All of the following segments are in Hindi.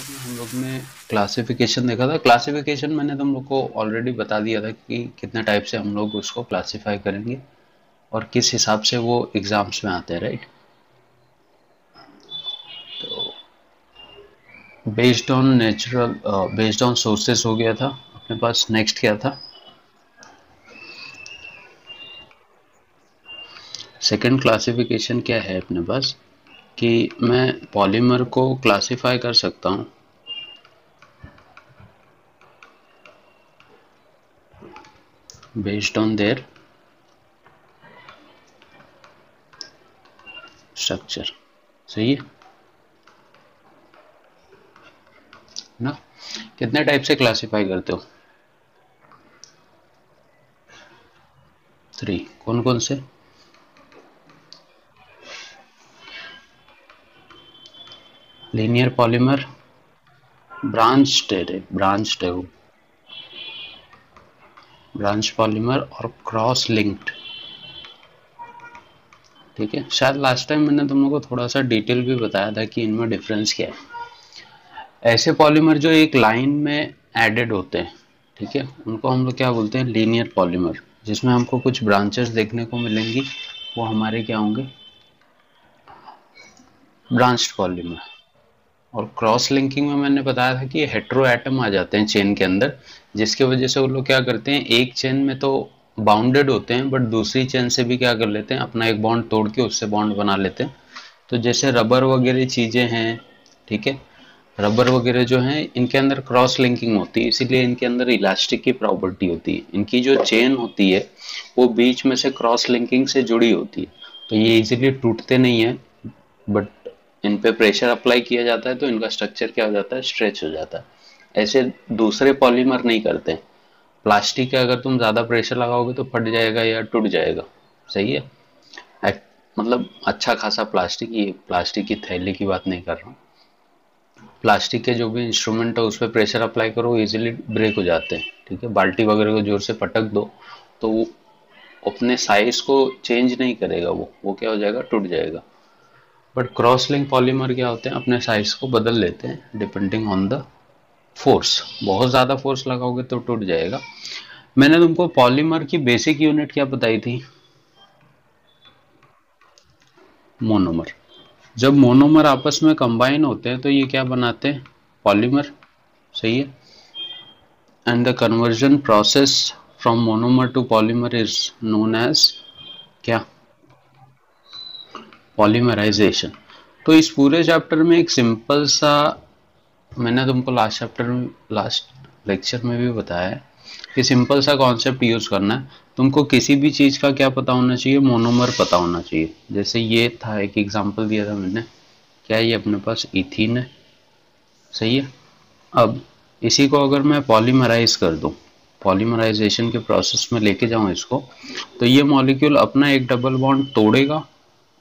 क्वेश्चन में हम लोग ने क्लासिफिकेशन देखा था। क्लासिफिकेशन मैंने तुम लोग को ऑलरेडी बता दिया था कि कितने टाइप से हम लोग उसको क्लासिफाई करेंगे और किस हिसाब से वो एग्जाम्स में आते हैं, राइट। तो बेस्ड ऑन सोर्सेस हो गया था अपने पास। नेक्स्ट क्या था? सेकंड क्लासिफिकेशन क्या है अपने पास कि मैं पॉलीमर को क्लासिफाई कर सकता हूँ बेस्ड ऑन देयर स्ट्रक्चर। सही है ना? कितने टाइप से क्लासिफाई करते हो? 3। कौन कौन से? लीनियर पॉलीमर, ब्रांच्ड है वो, ब्रांच पॉलीमर और क्रॉस लिंक्ड। ठीक है, शायद लास्ट टाइम मैंने तुम लोगों को थोड़ा सा डिटेल भी बताया था कि इनमें डिफरेंस क्या है। ऐसे पॉलीमर जो एक लाइन में एडेड होते हैं, ठीक है, उनको हम लोग क्या बोलते हैं? Linear polymer. जिसमें हमको कुछ ब्रांचेस देखने को मिलेंगी, वो हमारे क्या होंगे? Branched polymer. और क्रॉस लिंकिंग में मैंने बताया था कि हेटेरो एटम आ जाते हैं चेन के अंदर, जिसके वजह से वो लोग क्या करते हैं, एक चेन में तो बाउंडेड होते हैं बट दूसरी चेन से भी क्या कर लेते हैं, अपना एक बॉन्ड तोड़ के उससे बॉन्ड बना लेते हैं। तो जैसे रबर वगैरह चीजें हैं, ठीक है, रबर वगैरह जो हैं इनके अंदर क्रॉस लिंकिंग होती है, इसीलिए इनके अंदर इलास्टिक की प्रॉपर्टी होती है। इनकी जो चेन होती है वो बीच में से क्रॉस लिंकिंग से जुड़ी होती है, तो ये इजीली टूटते नहीं है। बट इन पे प्रेशर अप्लाई किया जाता है तो इनका स्ट्रक्चर क्या हो जाता है? स्ट्रेच हो जाता है। ऐसे दूसरे पॉलीमर नहीं करते। प्लास्टिक का अगर तुम ज्यादा प्रेशर लगाओगे तो फट जाएगा या टूट जाएगा। सही है। मतलब अच्छा खासा प्लास्टिक, ये प्लास्टिक की थैली की बात नहीं कर रहा हूँ। प्लास्टिक के जो भी इंस्ट्रूमेंट है उस पर प्रेशर अप्लाई करो, इजीली ब्रेक हो जाते हैं। ठीक है, बाल्टी वगैरह को जोर से पटक दो तो वो अपने साइज को चेंज नहीं करेगा, वो क्या हो जाएगा? टूट जाएगा। बट क्रॉस लिंक पॉलीमर क्या होते हैं, अपने साइज को बदल लेते हैं डिपेंडिंग ऑन द फोर्स। बहुत ज्यादा फोर्स लगाओगे तो टूट जाएगा। मैंने तुमको पॉलीमर की बेसिक यूनिट क्या बताई थी? मोनोमर। जब मोनोमर आपस में कंबाइन होते हैं तो ये क्या बनाते हैं? पॉलीमर। सही है। And the conversion process from monomer to polymer is known as क्या? पॉलीमराइजेशन। तो इस पूरे चैप्टर में एक सिंपल सा, मैंने तुमको लास्ट लेक्चर में भी बताया है कि सिंपल सा कॉन्सेप्ट यूज करना है। तुमको किसी भी चीज का क्या पता होना चाहिए? मोनोमर पता होना चाहिए। जैसे ये था, एक एग्जांपल दिया था मैंने, क्या ये अपने पास इथीन है। सही है। अब इसी को अगर मैं पॉलीमराइज कर दूं, पॉलीमराइजेशन के प्रोसेस में लेके जाऊं इसको, तो ये मॉलिक्यूल अपना एक डबल बॉन्ड तोड़ेगा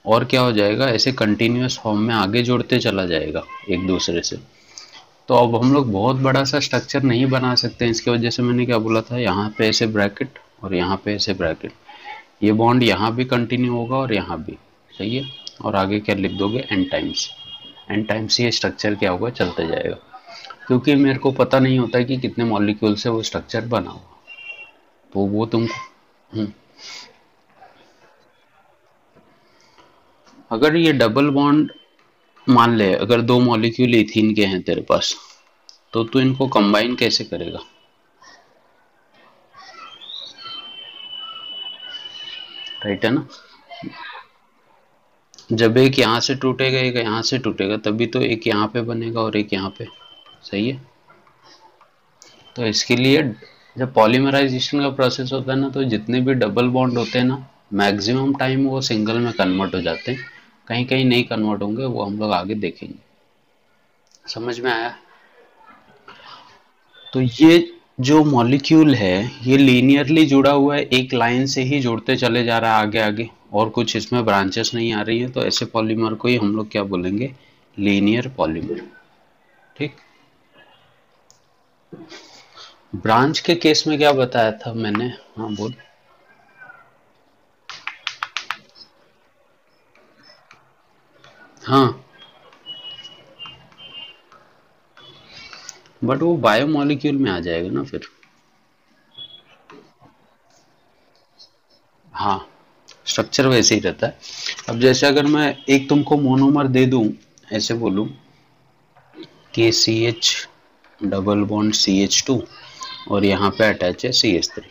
और क्या हो जाएगा? ऐसे कंटिन्यूअस फॉर्म में आगे जोड़ते चला जाएगा एक दूसरे से। तो अब हम लोग बहुत बड़ा सा स्ट्रक्चर नहीं बना सकते। इसकी वजह से मैंने क्या बोला था, यहाँ पे ऐसे ब्रैकेट और यहाँ पे ऐसे ब्रैकेट। ये बॉन्ड यहाँ भी कंटिन्यू होगा और यहाँ भी। सही है। और आगे क्या लिख दोगे? N times. एन टाइम्स ये स्ट्रक्चर क्या होगा? चलते जाएगा। क्योंकि मेरे को पता नहीं होता कि कितने मॉलिक्यूल से वो स्ट्रक्चर बना हुआ, तो वो तुमको अगर ये डबल बॉन्ड, मान ले अगर दो मॉलिक्यूल इथीन के हैं तेरे पास, तो तू इनको कंबाइन कैसे करेगा? राइट है ना? जब एक यहाँ से टूटेगा एक यहाँ से टूटेगा, तभी तो एक यहाँ पे बनेगा और एक यहाँ पे। सही है। तो इसके लिए जब पॉलीमराइजेशन का प्रोसेस होता है ना, तो जितने भी डबल बॉन्ड होते हैं ना, मैक्सिमम टाइम वो सिंगल में कन्वर्ट हो जाते हैं। कहीं कहीं नहीं कन्वर्ट होंगे, वो हम लोग आगे देखेंगे। समझ में आया? तो ये जो मॉलिक्यूल है ये लीनियरली जुड़ा हुआ है, एक लाइन से ही जुड़ते चले जा रहा है आगे आगे, और कुछ इसमें ब्रांचेस नहीं आ रही है, तो ऐसे पॉलीमर को ही हम लोग क्या बोलेंगे? Linear polymer. ठीक। ब्रांच के केस में क्या बताया था मैंने? हाँ बोल। हाँ, बट वो बायोमोलिक्यूल में आ जाएगा ना फिर। हाँ, स्ट्रक्चर वैसे ही रहता है। अब जैसे अगर मैं एक तुमको मोनोमर दे दूं, ऐसे बोलूं कि CH डबल बॉन्ड CH2 और यहाँ पे अटैच है CH3,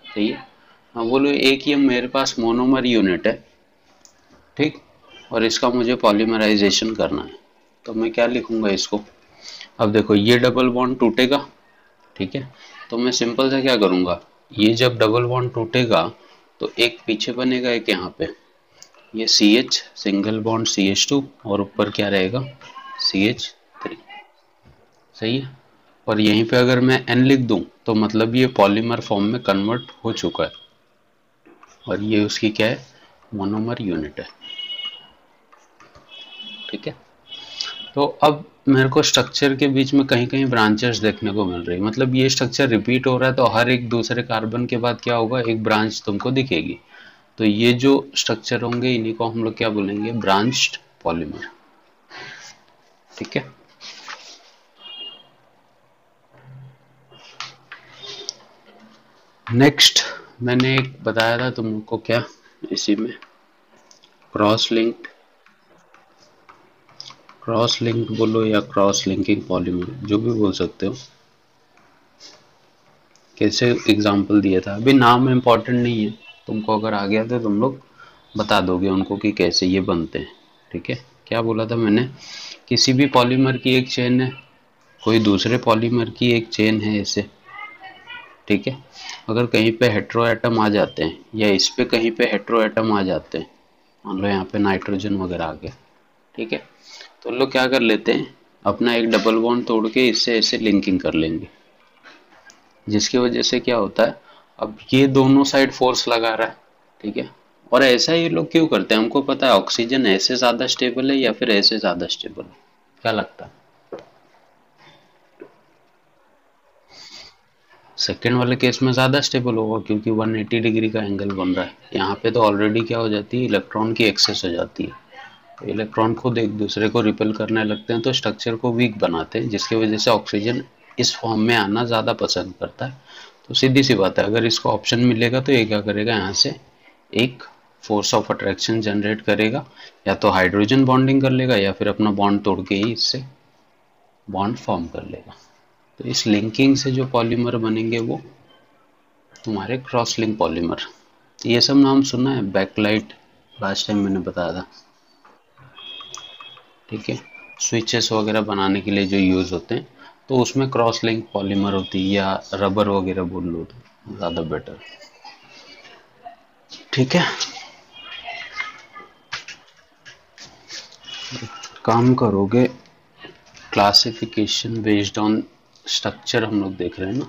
सही है। हाँ बोलो, एक ये मेरे पास मोनोमर यूनिट है, ठीक, और इसका मुझे पॉलीमराइजेशन करना है, तो मैं क्या लिखूंगा इसको। अब देखो ये डबल बॉन्ड टूटेगा, ठीक है, तो मैं सिंपल से क्या करूंगा, ये जब डबल बॉन्ड टूटेगा तो एक पीछे बनेगा, एक यहाँ पे, ये CH सिंगल बॉन्ड CH2 और ऊपर क्या रहेगा CH3, सही है। और यहीं पे अगर मैं N लिख दूं तो मतलब ये पॉलीमर फॉर्म में कन्वर्ट हो चुका है, और ये उसकी क्या है, मोनोमर यूनिट है, ठीक है। तो अब मेरे को स्ट्रक्चर के बीच में कहीं कहीं ब्रांचेस देखने को मिल रही है, मतलब ये स्ट्रक्चर रिपीट हो रहा है, तो हर एक दूसरे कार्बन के बाद क्या होगा, एक ब्रांच तुमको दिखेगी। तो ये जो स्ट्रक्चर होंगे इन्हीं को हम लोग क्या बोलेंगे, ब्रांच्ड पॉलीमर, ठीक है। नेक्स्ट मैंने एक बताया था तुमको, क्या इसी में क्रॉस लिंक्ड बोलो या क्रॉस लिंकिंग पॉलीमर, जो भी बोल सकते हो। कैसे एग्जाम्पल दिया था, अभी नाम इम्पोर्टेंट नहीं है, तुमको अगर आ गया तो तुम लोग बता दोगे उनको कि कैसे ये बनते हैं, ठीक है। क्या बोला था मैंने, किसी भी पॉलीमर की एक चेन है, कोई दूसरे पॉलीमर की एक चेन है ऐसे, ठीक है। अगर कहीं पे हेट्रो एटम आ जाते हैं या इस पे कहीं पे हेट्रो एटम आ जाते हैं, मान लो यहाँ पे नाइट्रोजन वगैरह आ गया, ठीक है, तो लोग क्या कर लेते हैं, अपना एक डबल बॉन्ड तोड़ के इससे ऐसे लिंकिंग कर लेंगे, जिसकी वजह से क्या होता है, अब ये दोनों साइड फोर्स लगा रहा है, ठीक है। और ऐसा ये लोग क्यों करते हैं, हमको पता है ऑक्सीजन ऐसे ज़्यादा स्टेबल है या फिर ऐसे ज़्यादा स्टेबल है, क्या लगता है। सेकेंड वाले केस में ज़्यादा स्टेबल होगा, क्योंकि 180 डिग्री का एंगल बन रहा है, यहाँ पे तो ऑलरेडी क्या हो जाती है, इलेक्ट्रॉन की एक्सेस हो जाती है, तो इलेक्ट्रॉन खुद एक दूसरे को रिपेल करने लगते हैं, तो स्ट्रक्चर को वीक बनाते हैं, जिसकी वजह से ऑक्सीजन इस फॉर्म में आना ज़्यादा पसंद करता है। तो सीधी सी बात है, अगर इसको ऑप्शन मिलेगा तो ये क्या करेगा, यहाँ से एक फोर्स ऑफ अट्रैक्शन जनरेट करेगा, या तो हाइड्रोजन बॉन्डिंग कर लेगा या फिर अपना बॉन्ड तोड़ के ही इससे बॉन्ड फॉर्म कर लेगा। तो इस लिंकिंग से जो पॉलीमर बनेंगे वो तुम्हारे क्रॉस लिंक पॉलीमर। ये सब नाम सुना है, बैकलाइट लास्ट टाइम मैंने बताया था, ठीक है, स्विचेस वगैरह बनाने के लिए जो यूज़ होते हैं, तो उसमें क्रॉस लिंक पॉलीमर होती है, या रबर वगैरह बोल लो तो ज़्यादा बेटर, ठीक है। काम करोगे, क्लासिफिकेशन बेस्ड ऑन स्ट्रक्चर हम लोग देख रहे हैं ना,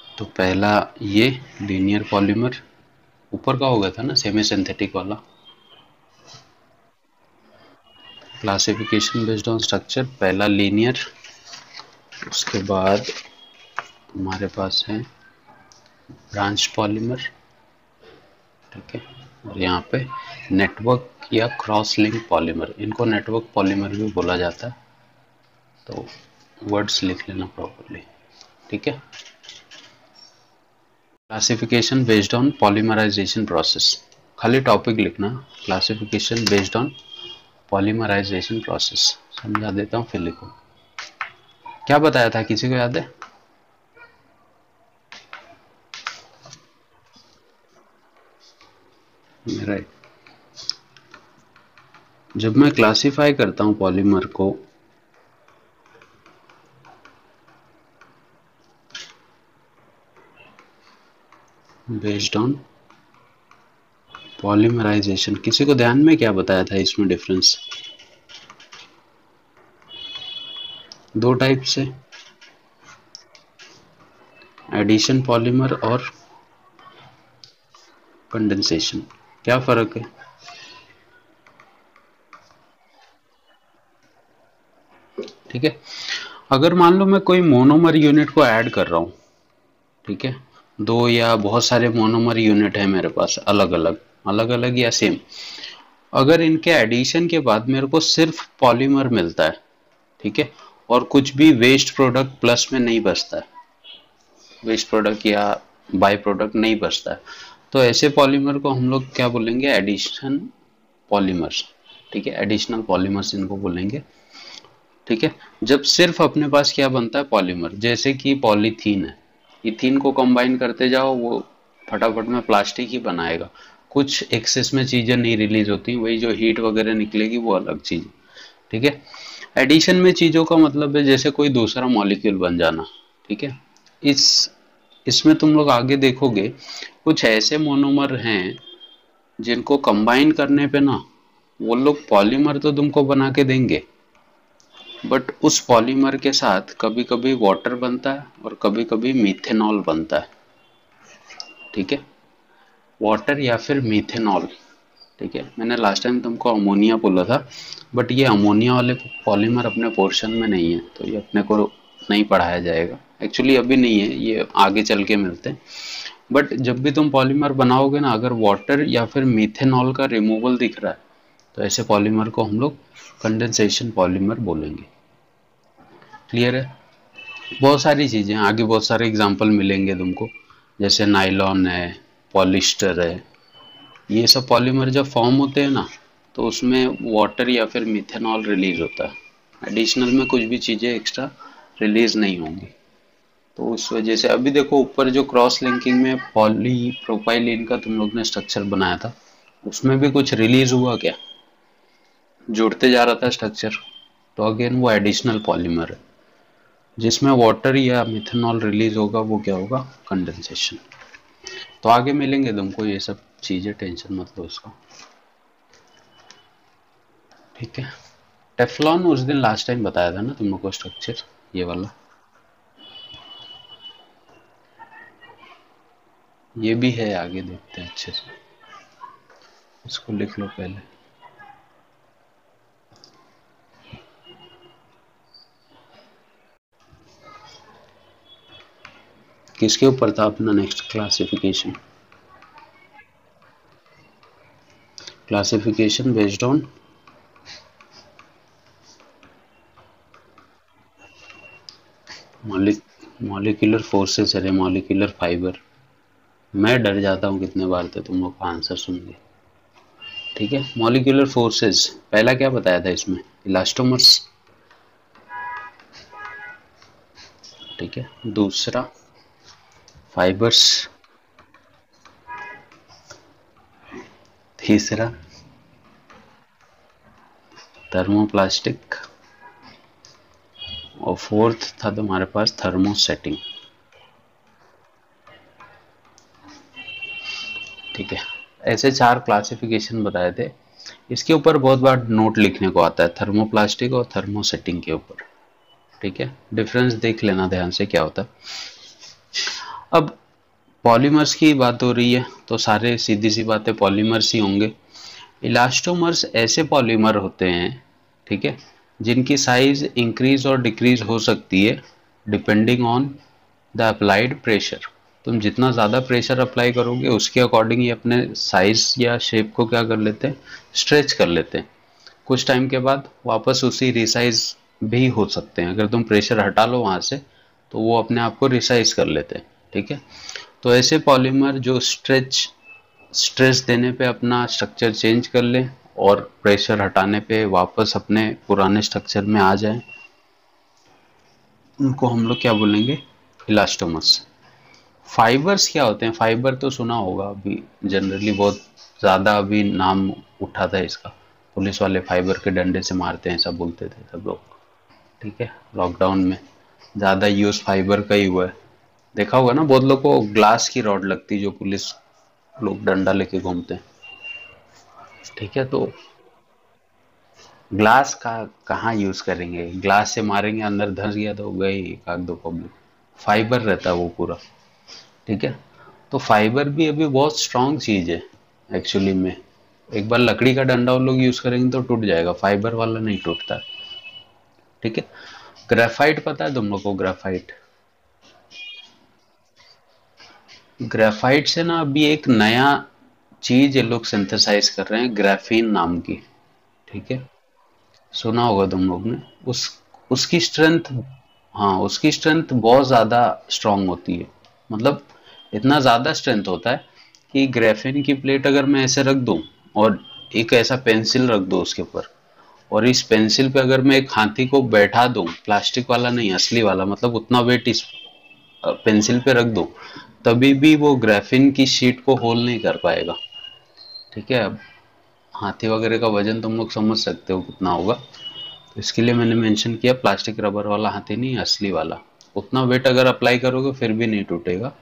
तो पहला ये लीनियर पॉलीमर, ऊपर का हो गया था ना सेमी सिंथेटिक वाला, क्लासिफिकेशन बेस्ड ऑन स्ट्रक्चर, पहला लीनियर, उसके बाद हमारे पास है ब्रांच पॉलीमर, ठीक है, और यहाँ पे नेटवर्क या क्रॉस लिंक पॉलीमर, इनको नेटवर्क पॉलीमर भी बोला जाता है, तो वर्ड्स लिख लेना प्रॉपर्ली, ठीक है। Classification based on polymerisation process, खाली टॉपिक लिखना, classification based on polymerisation process, समझा देता हूँ फिर लिखो। क्या बताया था, किसी को याद है। राइट, जब मैं क्लासिफाई करता हूँ पॉलीमर को, बेस्ड ऑन पॉलीमराइजेशन, किसी को ध्यान में क्या बताया था इसमें डिफरेंस, दो टाइप से, एडिशन पॉलीमर और कंडेंसेशन, क्या फर्क है। ठीक है, अगर मान लो मैं कोई मोनोमर यूनिट को ऐड कर रहा हूँ, ठीक है, दो या बहुत सारे मोनोमर यूनिट है मेरे पास, अलग अलग या सेम, अगर इनके एडिशन के बाद मेरे को सिर्फ पॉलीमर मिलता है, ठीक है, और कुछ भी वेस्ट प्रोडक्ट प्लस में नहीं बचता है, वेस्ट प्रोडक्ट या बाय प्रोडक्ट नहीं बचता है। तो ऐसे पॉलीमर को हम लोग क्या बोलेंगे, एडिशन पॉलीमर्स। ठीक है, एडिशनल पॉलीमर्स इनको बोलेंगे। ठीक है, जब सिर्फ अपने पास क्या बनता है, पॉलीमर, जैसे कि पॉलीथीन है, इथीन को कंबाइन करते जाओ वो फटाफट में प्लास्टिक ही बनाएगा, कुछ एक्सेस में चीजें नहीं रिलीज होती, वही जो हीट वगैरह निकलेगी वो अलग चीज। ठीक है, एडिशन में चीजों का मतलब है जैसे कोई दूसरा मॉलिक्यूल बन जाना। ठीक है, इस इसमें तुम लोग आगे देखोगे कुछ ऐसे मोनोमर हैं जिनको कंबाइन करने पे ना वो लोग पॉलीमर तो तुमको बना के देंगे, बट उस पॉलीमर के साथ कभी कभी वाटर बनता है और कभी कभी मीथेनॉल बनता है। ठीक है, वाटर या फिर मीथेनॉल। ठीक है, मैंने लास्ट टाइम तुमको अमोनिया बोला था, बट ये अमोनिया वाले पॉलीमर अपने पोर्शन में नहीं है, तो ये अपने को नहीं पढ़ाया जाएगा, एक्चुअली अभी नहीं है, ये आगे चल के मिलते हैं। बट जब भी तुम पॉलीमर बनाओगे ना, अगर वाटर या फिर मीथेनॉल का रिमूवल दिख रहा है तो ऐसे पॉलीमर को हम लोग कंडेंसेशन पॉलीमर बोलेंगे। क्लियर है? बहुत सारी चीजें आगे, बहुत सारे एग्जांपल मिलेंगे तुमको, जैसे नायलॉन है, पॉलिस्टर है, ये सब पॉलीमर जब फॉर्म होते हैं ना तो उसमें वाटर या फिर मिथेनॉल रिलीज होता है, एडिशनल में कुछ भी चीजें एक्स्ट्रा रिलीज नहीं होंगी। तो उस वजह से अभी देखो ऊपर जो क्रॉस लिंकिंग में पॉली प्रोपाइलिन का तुम लोग ने स्ट्रक्चर बनाया था, उसमें भी कुछ रिलीज हुआ क्या? जुड़ते जा रहा था स्ट्रक्चर, तो अगेन वो एडिशनल पॉलीमर है। जिसमें वाटर या मिथेनॉल रिलीज होगा वो क्या होगा, कंडेंसेशन। तो आगे मिलेंगे तुमको ये सब चीजें, टेंशन मत लो उसका। ठीक है, टेफ्लॉन उस दिन लास्ट टाइम बताया था ना तुम लोग को स्ट्रक्चर, ये वाला, ये भी है, आगे देखते हैं अच्छे से, इसको लिख लो पहले। किसके ऊपर था अपना next classification? Classification based on molecular forces, अरे मॉलिक्यूलर फाइबर। मैं डर जाता हूँ कितने बार तो तुम लोग का आंसर सुन के। ठीक है, मॉलिक्यूलर फोर्सेस पहला क्या बताया था इसमें, इलास्टोमर्स। ठीक है, दूसरा फाइबर्स, तीसरा थर्मोप्लास्टिक, और फोर्थ था तुम्हारे पास थर्मोसेटिंग। ठीक है, ऐसे चार क्लासिफिकेशन बताए थे। इसके ऊपर बहुत बार नोट लिखने को आता है, थर्मोप्लास्टिक और थर्मोसेटिंग के ऊपर। ठीक है, डिफरेंस देख लेना ध्यान से क्या होता है। अब पॉलीमर्स की बात हो रही है तो सारे सीधी सी बातें पॉलीमर्स ही होंगे। इलास्टोमर्स ऐसे पॉलीमर होते हैं, ठीक है, जिनकी साइज इंक्रीज और डिक्रीज हो सकती है depending on the applied pressure. तुम जितना ज़्यादा प्रेशर अप्लाई करोगे उसके अकॉर्डिंग ये अपने साइज या शेप को क्या कर लेते हैं, स्ट्रेच कर लेते हैं। कुछ टाइम के बाद वापस उसी रिसाइज भी हो सकते हैं, अगर तुम प्रेशर हटा लो वहाँ से तो वो अपने आप को रिसाइज कर लेते हैं। ठीक है, तो ऐसे पॉलीमर जो स्ट्रेस देने पे अपना स्ट्रक्चर चेंज कर ले और प्रेशर हटाने पे वापस अपने पुराने स्ट्रक्चर में आ जाए, उनको हम लोग क्या बोलेंगे, इलास्टोमर्स। फाइबर्स क्या होते हैं, फाइबर तो सुना होगा अभी, जनरली बहुत ज़्यादा अभी नाम उठा था इसका, पुलिस वाले फाइबर के डंडे से मारते हैं सब बोलते थे सब लोग। ठीक है, लॉकडाउन में ज़्यादा यूज़ फाइबर का ही हुआ है। देखा होगा ना, बहुत लोग को ग्लास की रॉड लगती जो पुलिस लोग डंडा लेके घूमते हैं। ठीक है, तो ग्लास का कहाँ यूज करेंगे, ग्लास से मारेंगे अंदर धंस गया तो गए एक आध दो पब्लिक। फाइबर रहता है वो पूरा। ठीक है, तो फाइबर भी अभी बहुत स्ट्रांग चीज है एक्चुअली में। एक बार लकड़ी का डंडा वो लोग यूज करेंगे तो टूट जाएगा, फाइबर वाला नहीं टूटता। ठीक है, ग्रेफाइट पता है तुम लोग को, ग्रेफाइट? ग्रेफाइट से ना अभी एक नया चीज ये लोग सिंथेसाइज कर रहे हैं, ग्राफीन नाम की। ठीक है, सुना होगा तुम लोग ने। उसकी स्ट्रेंथ, हाँ उसकी स्ट्रेंथ बहुत ज़्यादा स्ट्रांग होती है। मतलब इतना ज़्यादा स्ट्रेंथ होता है कि ग्रेफिन की प्लेट अगर मैं ऐसे रख दूं और एक ऐसा पेंसिल रख दूं उसके ऊपर, और इस पेंसिल पे अगर मैं एक हाथी को बैठा दूं, प्लास्टिक वाला नहीं असली वाला, मतलब उतना वेट इस पेंसिल पे रख दूं, तभी भी वो ग्रेफिन की शीट को होल नहीं कर पाएगा। ठीक है, अब हाथी वगैरह का वजन तुम लोग समझ सकते हो कितना होगा, तो इसके लिए मैंने मेंशन किया प्लास्टिक रबर वाला हाथी नहीं, असली वाला। उतना वेट अगर अप्लाई करोगे फिर भी नहीं टूटेगा।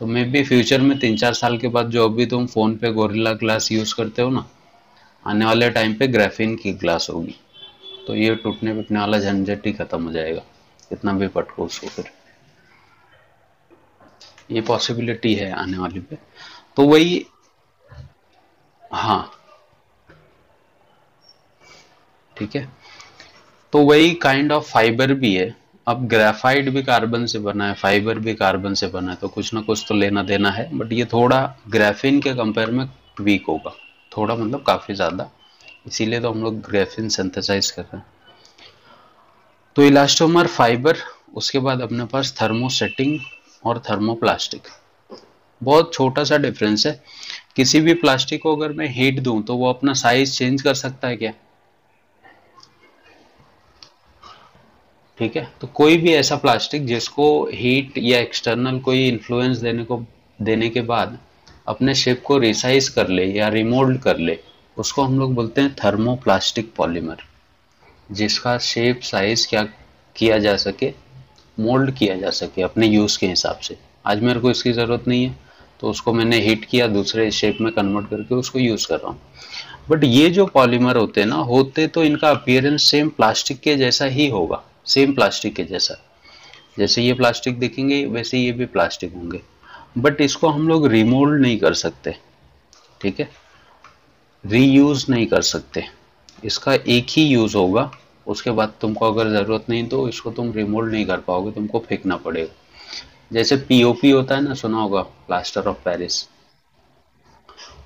तो मे बी फ्यूचर में 3-4 साल के बाद जो अभी तुम फोन पे गोरिल्ला ग्लास यूज करते हो ना, आने वाले टाइम पे ग्राफीन की ग्लास होगी, तो ये टूटने पिटने वाला झंझट ही खत्म हो जाएगा, कितना भी पटको उसको फिर। ये पॉसिबिलिटी है आने वाली पे। तो वही, हाँ ठीक है, तो वही काइंड ऑफ फाइबर भी है। अब ग्रेफाइट भी कार्बन से बना है, फाइबर भी कार्बन से बना है, तो कुछ ना कुछ तो लेना देना है, बट ये थोड़ा ग्राफीन के कंपेयर में वीक होगा, थोड़ा मतलब काफी ज्यादा। इसीलिए तो हम लोग ग्राफीन सिंथेसाइज कर रहे हैं। तो इलास्टोमर फाइबर, उसके बाद अपने पास थर्मोसेटिंग और थर्मोप्लास्टिक। बहुत छोटा सा डिफरेंस है। किसी भी प्लास्टिक को अगर मैं हीट दूं तो वो अपना साइज चेंज कर सकता है क्या? ठीक है, तो कोई भी ऐसा प्लास्टिक जिसको हीट या एक्सटर्नल कोई इन्फ्लुएंस देने के बाद अपने शेप को रिसाइज कर ले या रिमोल्ड कर ले, उसको हम लोग बोलते हैं थर्मोप्लास्टिक पॉलीमर। जिसका शेप साइज क्या किया जा सके, मोल्ड किया जा सके अपने यूज के हिसाब से। आज मेरे को इसकी जरूरत नहीं है, तो उसको मैंने हीट किया, दूसरे शेप में कन्वर्ट करके उसको यूज कर रहा हूँ। बट ये जो पॉलीमर होते हैं ना, होते तो इनका अपीयरेंस सेम प्लास्टिक के जैसा ही होगा, सेम प्लास्टिक के जैसा। जैसे ये प्लास्टिक दिखेंगे वैसे ये भी प्लास्टिक होंगे, बट इसको हम लोग रिमोल्ड नहीं कर सकते। ठीक है, रीयूज नहीं कर सकते, इसका एक ही यूज होगा। उसके बाद तुमको अगर जरूरत नहीं तो इसको तुम रिमोल्ड नहीं कर पाओगे, तुमको फेंकना पड़ेगा। जैसे पीओपी होता है ना, सुना होगा, प्लास्टर ऑफ पेरिस।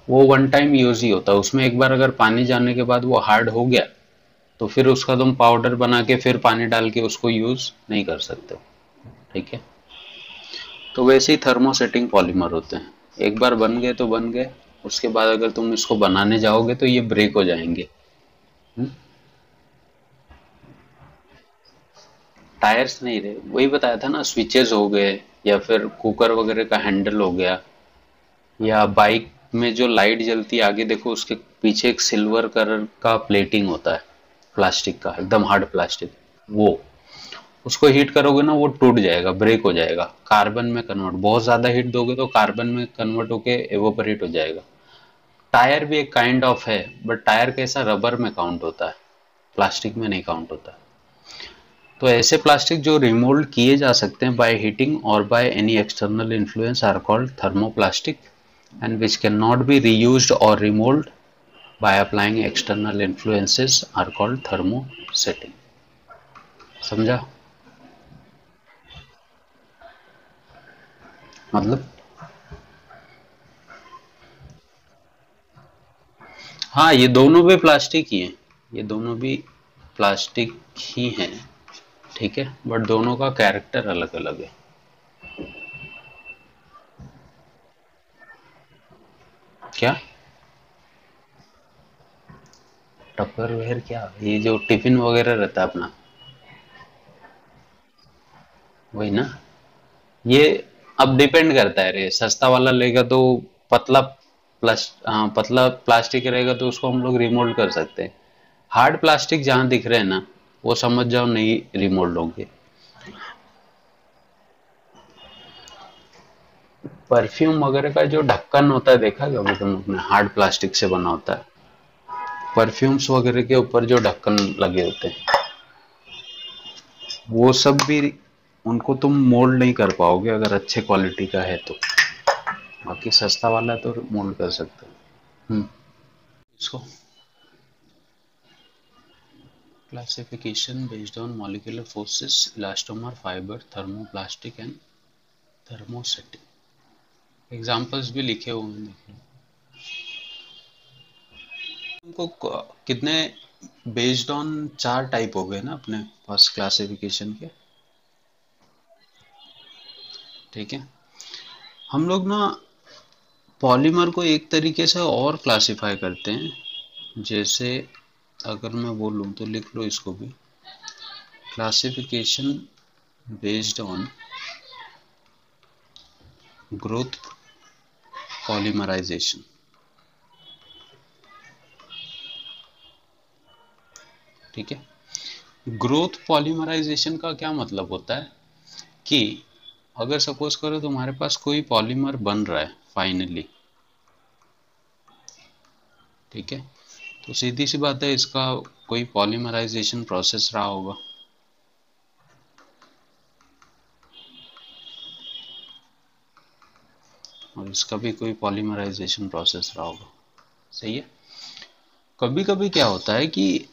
वो वन टाइम यूज ही होता है, उसमें एक बार अगर पानी जाने के बाद वो हार्ड हो गया तो फिर उसका तुम पाउडर बना के फिर पानी डाल के उसको यूज नहीं कर सकते। ठीक है, तो वैसे ही थर्मोसेटिंग पॉलीमर होते हैं, एक बार बन गए तो बन गए, उसके बाद अगर तुम इसको बनाने जाओगे तो ये ब्रेक हो जाएंगे। हुँ? टायर्स नहीं रहे, वही बताया था ना, स्विचेस हो गए, या फिर कुकर वगैरह का हैंडल हो गया, या बाइक में जो लाइट जलती है आगे देखो उसके पीछे एक सिल्वर कलर का प्लेटिंग होता है, प्लास्टिक का, एकदम हार्ड प्लास्टिक। वो उसको हीट करोगे ना वो टूट जाएगा, ब्रेक हो जाएगा, कार्बन में कन्वर्ट, बहुत ज्यादा हीट दोगे तो कार्बन में कन्वर्ट होके एवोपरेट हो जाएगा। टायर भी एक काइंड ऑफ है, बट टायर कैसा रबर में काउंट होता है, प्लास्टिक में नहीं काउंट होता। तो ऐसे प्लास्टिक जो रिमोल्ड किए जा सकते हैं बाय हीटिंग और by any external influence are called thermoplastic, and which can not be reused और remould by applying external influences are called thermosetting। समझा? मतलब, हाँ ये दोनों भी प्लास्टिक ही हैं, ये दोनों भी प्लास्टिक ही हैं। ठीक है, बट दोनों का कैरेक्टर अलग अलग है। क्या? टपरवेयर क्या, ये जो टिफिन वगैरह रहता है अपना, वही ना? ये अब डिपेंड करता है रे, सस्ता वाला लेगा तो पतला प्लस, हाँ पतला प्लास्टिक रहेगा तो उसको हम लोग रिमोल्ड कर सकते हैं। हार्ड प्लास्टिक जहां दिख रहे हैं ना, वो समझ जाओ नहीं रिमोल्ड होंगे। परफ्यूम वगैरह का जो ढक्कन होता है देखा कभी तुम लोग ने, हार्ड प्लास्टिक से बना होता है। परफ्यूम्स वगैरह के ऊपर जो ढक्कन लगे होते हैं, वो सब भी उनको तुम मोल्ड नहीं कर पाओगे अगर अच्छे क्वालिटी का है तो। बाकी सस्ता वाला तो मोल्ड कर सकते हो। हम्म, इसको classification based on molecular forces, elastomer, fibre, thermoplastic and thermosetting. Examples भी लिखे हुए हैं, देखो तुमको कितने बेस्ड ऑन 4 टाइप हो गए ना अपने पास क्लासिफिकेशन के। ठीक है, हम लोग ना पॉलीमर को एक तरीके से और क्लासिफाई करते हैं। जैसे अगर मैं बोलूँ तो लिख लो इसको भी, classification based on growth polymerisation. ठीक है, ग्रोथ पॉलीमराइजेशन का क्या मतलब होता है कि अगर सपोज करो तुम्हारे पास कोई पॉलीमर बन रहा है फाइनली, ठीक है, तो सीधी सी बात है इसका कोई पॉलीमराइजेशन प्रोसेस रहा होगा। और इसका भी कोई पॉलीमराइजेशन प्रोसेस रहा होगा। सही है। कभी कभी क्या होता है कि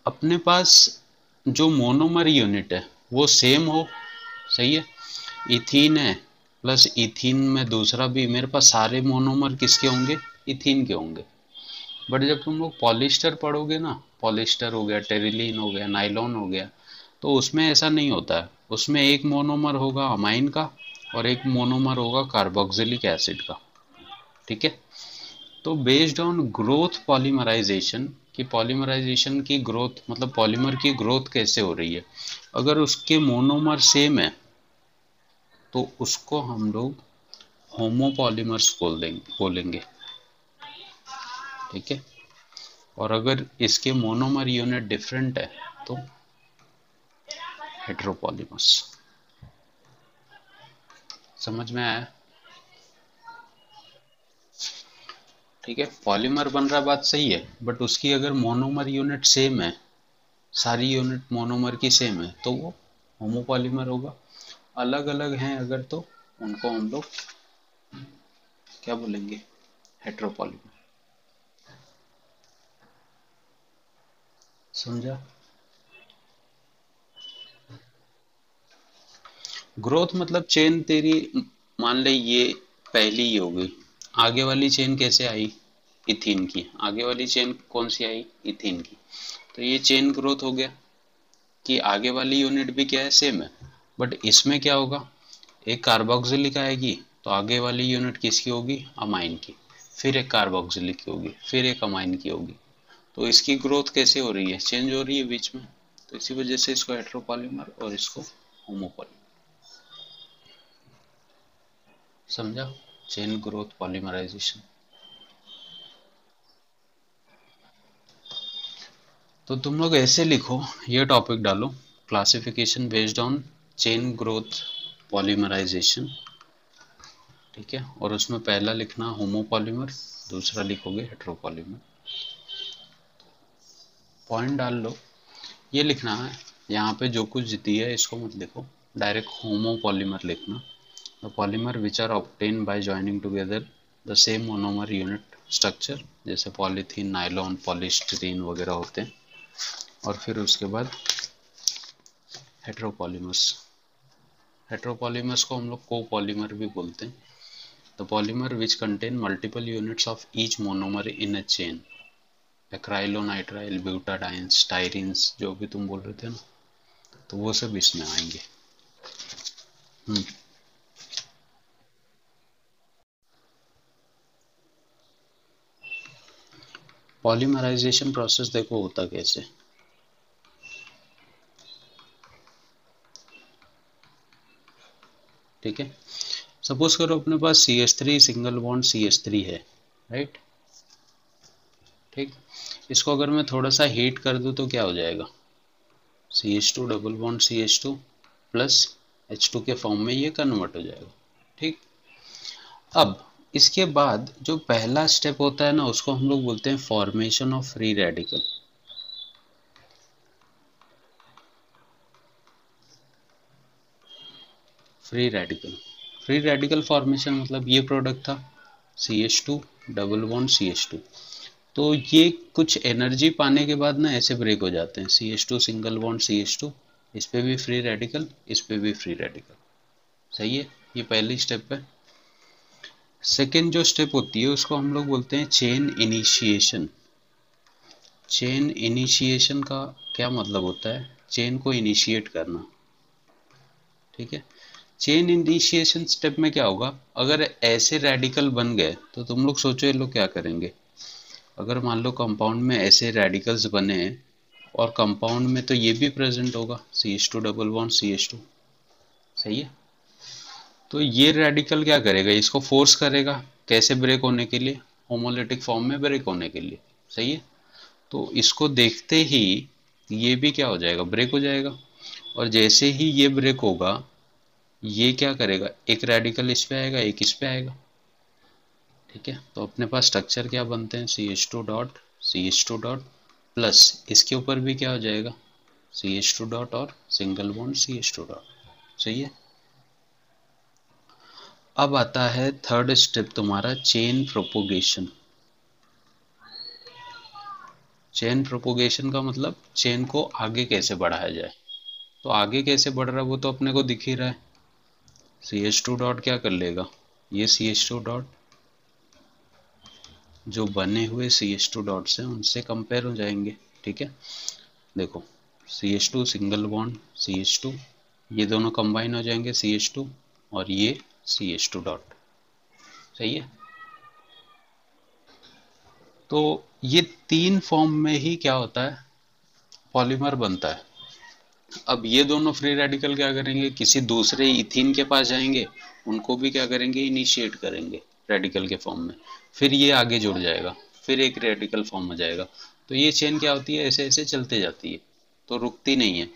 अपने पास जो मोनोमर यूनिट है वो सेम हो। सही है, इथीन है प्लस इथीन में दूसरा भी, मेरे पास सारे मोनोमर किसके होंगे, इथीन के होंगे। बट जब तुम लोग पॉलिस्टर पढ़ोगे ना, पॉलिस्टर हो गया, टेरिलीन हो गया, नाइलॉन हो गया, तो उसमें ऐसा नहीं होता है। उसमें एक मोनोमर होगा अमाइन का और एक मोनोमर होगा कार्बोक्सिलिक एसिड का। ठीक है, तो बेस्ड ऑन ग्रोथ पॉलीमराइजेशन, कि पॉलीमराइजेशन की ग्रोथ मतलब पॉलीमर की ग्रोथ कैसे हो रही है, अगर उसके मोनोमर सेम है तो उसको हम लोग होमोपॉलीमर्स बोलेंगे। ठीक है, और अगर इसके मोनोमर यूनिट डिफरेंट है तो हेट्रोपॉलीमर्स। समझ में आया? ठीक है, पॉलीमर बन रहा बात सही है, बट उसकी अगर मोनोमर यूनिट सेम है, सारी यूनिट मोनोमर की सेम है, तो वो होमोपॉलीमर होगा। अलग अलग हैं अगर तो उनको हम लोग क्या बोलेंगे, हेट्रोपॉलीमर। समझा? ग्रोथ मतलब चेन तेरी, मान ले ये पहली ही हो गई, आगे वाली चेन कैसे आई, इथीन की, आगे वाली चेन कौन सी आई, इथीन की, तो ये चेन ग्रोथ हो गया कि आगे वाली यूनिट भी क्या है, सेम है। बट इसमें क्या होगा, एक कार्बोक्सिलिक आएगी तो आगे वाली यूनिट किसकी होगी, अमाइन की, फिर एक कार्बोक्सिलिक की होगी, फिर एक अमाइन की होगी। तो इसकी ग्रोथ कैसे हो रही है, चेंज हो रही है बीच में। तो इसी वजह से इसको हेट्रोपॉलीमर और इसको होमोपॉलीमर। समझा? Chain growth polymerisation. तो तुम लोग ऐसे लिखो, ये टॉपिक डालो, classification based on chain growth polymerisation. ठीक है, और उसमें पहला लिखना होमोपॉलीमर, दूसरा लिखोगे हेट्रोपॉलीमर। पॉइंट डाल लो, ये लिखना है यहाँ पे जो कुछ दिया है इसको मत लिखो, डायरेक्ट होमोपॉलीमर लिखना। The polymer which are obtain by joining together the same monomer unit structure, जैसे पॉलीथीन, नाइलॉन, पॉलीस्टीरीन वगैरह होते हैं। और फिर उसके बाद हेट्रोपॉलीमर्स। हेट्रोपॉलीमर्स को हम लोग कोपॉलीमर भी बोलते हैं। The polymer which contain multiple units of each monomer in a chain, acrylonitrile, butadienes, styrenes, जो भी तुम बोल रहे थे ना, तो वो सब इसमें आएंगे। पॉलीमराइजेशन प्रोसेस देखो होता कैसे। ठीक है, सपोज करो अपने पास CH3 सिंगल बॉन्ड CH3 है, राइट। ठीक, इसको अगर मैं थोड़ा सा हीट कर दूं तो क्या हो जाएगा, CH2 double bond CH2 plus H2 के फॉर्म में ये कन्वर्ट हो जाएगा। ठीक, अब इसके बाद जो पहला स्टेप होता है ना, उसको हम लोग बोलते हैं formation of free radical. Free radical, free radical formation मतलब ये प्रोडक्ट था CH2 डबल बॉन्ड CH2, तो ये कुछ एनर्जी पाने के बाद ना ऐसे ब्रेक हो जाते हैं, CH2 सिंगल बॉन्ड CH2, इस पे भी फ्री रेडिकल, इस पे भी फ्री रेडिकल। सही है, ये पहली स्टेप है। सेकेंड जो स्टेप होती है उसको हम लोग बोलते हैं चेन इनिशिएशन। चेन इनिशिएशन का क्या मतलब होता है? चेन को इनिशिएट करना, ठीक है। चेन इनिशिएशन स्टेप में क्या होगा, अगर ऐसे रेडिकल बन गए तो तुम लोग सोचो ये लोग क्या करेंगे। अगर मान लो कंपाउंड में ऐसे रेडिकल्स बने और कंपाउंड में तो ये भी प्रेजेंट होगा, CH2 डबल बॉन्ड CH2, सही है। तो ये रेडिकल क्या करेगा, इसको फोर्स करेगा, कैसे ब्रेक होने के लिए, होमोलिटिक फॉर्म में ब्रेक होने के लिए, सही है। तो इसको देखते ही ये भी क्या हो जाएगा, ब्रेक हो जाएगा। और जैसे ही ये ब्रेक होगा, ये क्या करेगा, एक रेडिकल इस पे आएगा, एक इस पे आएगा, ठीक है। तो अपने पास स्ट्रक्चर क्या बनते हैं, CH2 dot CH2 dot plus इसके ऊपर भी क्या हो जाएगा, CH2 डॉट और सिंगल बॉन्ड CH2 डॉट, सही है। अब आता है थर्ड स्टेप तुम्हारा, चेन प्रोपोगेशन। चेन प्रोपोगेशन का मतलब चेन को आगे कैसे बढ़ाया जाए। तो आगे कैसे बढ़ रहा है वो तो अपने को दिख ही रहा है। CH2 डॉट क्या कर लेगा, ये CH2 डॉट जो बने हुए CH2 डॉट से उनसे कंपेयर हो जाएंगे, ठीक है। देखो CH2 सिंगल बॉन्ड CH2, ये दोनों कंबाइन हो जाएंगे CH2 और ये CH2 डॉट, सही है। तो ये तीन फॉर्म में ही क्या होता है, पॉलीमर बनता है। अब ये दोनों फ्री रेडिकल क्या करेंगे, किसी दूसरे इथीन के पास जाएंगे, उनको भी क्या करेंगे, इनिशिएट करेंगे रेडिकल के फॉर्म में, फिर ये आगे जुड़ जाएगा, फिर एक रेडिकल फॉर्म हो जाएगा। तो ये चेन क्या होती है, ऐसे ऐसे चलते जाती है, तो रुकती नहीं है।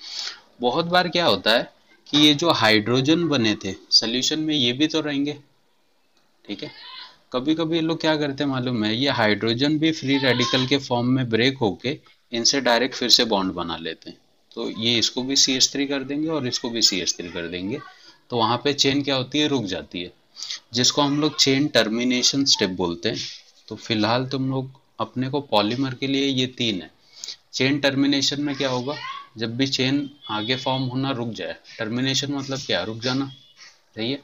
बहुत बार क्या होता है कि ये जो हाइड्रोजन बने थे सोल्यूशन में, ये भी तो रहेंगे, ठीक है। कभी कभी ये लोग क्या करते हैं मालूम है, ये हाइड्रोजन भी फ्री रेडिकल के फॉर्म में ब्रेक होके इनसे डायरेक्ट फिर से बॉन्ड बना लेते हैं। तो ये इसको भी CH3 कर देंगे और इसको भी CH3 कर देंगे, तो वहां पे चेन क्या होती है, रुक जाती है, जिसको हम लोग चेन टर्मिनेशन स्टेप बोलते हैं। तो फिलहाल तुम लोग अपने को पॉलीमर के लिए ये तीन है। चेन टर्मिनेशन में क्या होगा, जब भी चेन आगे फॉर्म होना रुक जाए, टर्मिनेशन मतलब क्या, रुक जाना, सही है।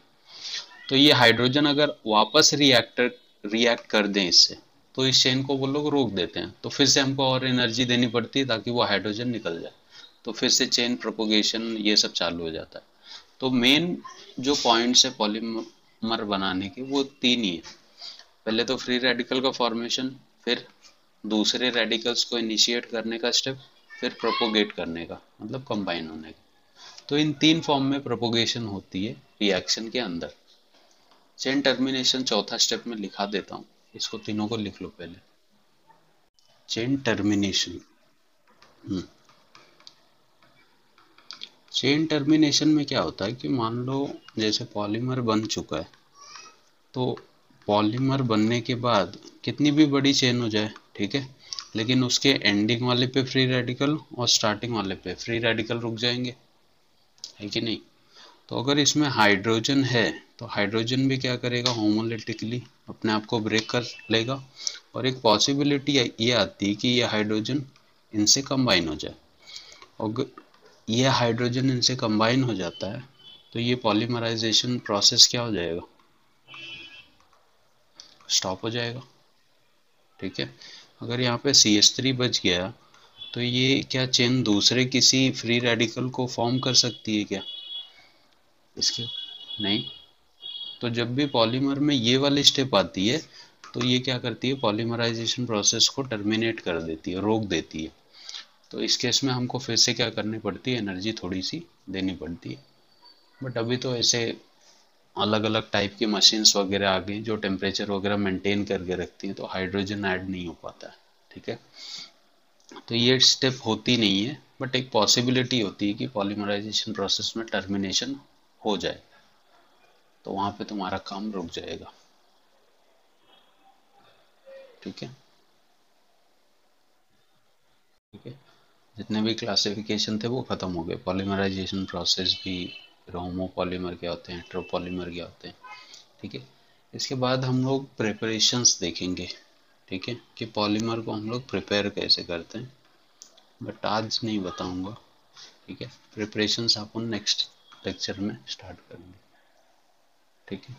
तो ये हाइड्रोजन अगर वापस रिएक्ट कर दें इससे, तो इस चेन को वो लोग रोक देते हैं, तो फिर से हमको और एनर्जी देनी पड़ती है ताकि वो हाइड्रोजन निकल जाए, तो फिर से चेन प्रोपोगेशन ये सब चालू हो जाता है। तो मेन जो पॉइंट्स है पॉलीमर बनाने के वो तीन ही है। पहले तो फ्री रेडिकल का फॉर्मेशन, फिर दूसरे रेडिकल्स को इनिशिएट करने का स्टेप, फिर प्रोपोगेट करने का मतलब कंबाइन होने का। तो इन तीन फॉर्म में प्रोपोगेशन होती है रिएक्शन के अंदर। चेन टर्मिनेशन चौथा स्टेप में लिखा देता हूँ, इसको तीनों को लिख लो पहले। चेन टर्मिनेशन, चेन टर्मिनेशन में क्या होता है कि मान लो जैसे पॉलीमर बन चुका है, तो पॉलीमर बनने के बाद कितनी भी बड़ी चेन हो जाए, ठीक है, लेकिन उसके एंडिंग वाले पे फ्री रेडिकल और स्टार्टिंग वाले पे फ्री रेडिकल रुक जाएंगे, है कि नहीं। तो अगर इसमें हाइड्रोजन है तो हाइड्रोजन भी क्या करेगा, होमोलिटिकली अपने आप को ब्रेक कर लेगा, और एक पॉसिबिलिटी ये आती है कि ये हाइड्रोजन इनसे कंबाइन हो जाए। और ये हाइड्रोजन इनसे कंबाइन हो जाता है तो ये पॉलीमराइजेशन प्रोसेस क्या हो जाएगा, स्टॉप हो जाएगा, ठीक है। अगर यहाँ पे CH3 बच गया तो ये क्या चेन दूसरे किसी फ्री रेडिकल को फॉर्म कर सकती है क्या, इसके नहीं। तो जब भी पॉलीमर में ये वाली स्टेप आती है तो ये क्या करती है, पॉलीमराइजेशन प्रोसेस को टर्मिनेट कर देती है, रोक देती है। तो इस केस में हमको फिर से क्या करनी पड़ती है, एनर्जी थोड़ी सी देनी पड़ती है। बट अभी तो ऐसे अलग अलग टाइप की मशीन्स वगैरह आ गई जो टेम्परेचर वगैरह मेंटेन करके रखती हैं, तो हाइड्रोजन ऐड नहीं हो पाता है, ठीक है। तो ये स्टेप होती नहीं है, बट एक पॉसिबिलिटी होती है कि पॉलीमराइजेशन प्रोसेस में टर्मिनेशन हो जाए, तो वहां पे तुम्हारा काम रुक जाएगा, ठीक है। ठीक है, जितने भी क्लासिफिकेशन थे वो खत्म हो गए, पॉलीमराइजेशन प्रोसेस भी, फिर होमोपॉलीमर क्या होते हैं, हेट्रोपॉलीमर क्या होते हैं, ठीक है। इसके बाद हम लोग प्रिपरेशंस देखेंगे, ठीक है, कि पॉलीमर को हम लोग प्रिपेयर कैसे करते हैं, बट आज नहीं बताऊंगा, ठीक है। प्रिपरेशंस अपन नेक्स्ट लेक्चर में स्टार्ट करेंगे, ठीक है।